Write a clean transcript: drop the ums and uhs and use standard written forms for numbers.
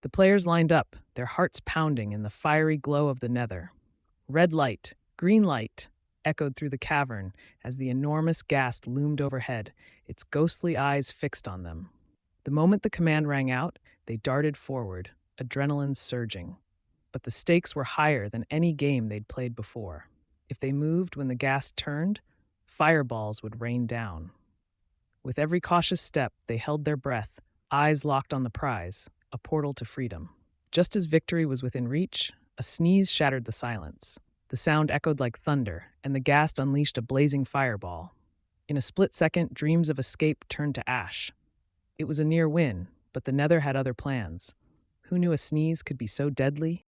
The players lined up, their hearts pounding in the fiery glow of the Nether. Red light, green light, echoed through the cavern as the enormous Ghast loomed overhead, its ghostly eyes fixed on them. The moment the command rang out, they darted forward, adrenaline surging. But the stakes were higher than any game they'd played before. If they moved when the Ghast turned, fireballs would rain down. With every cautious step, they held their breath, eyes locked on the prize, a portal to freedom. Just as victory was within reach, a sneeze shattered the silence. The sound echoed like thunder, and the Ghast unleashed a blazing fireball. In a split second, dreams of escape turned to ash. It was a near win, but the Nether had other plans. Who knew a sneeze could be so deadly?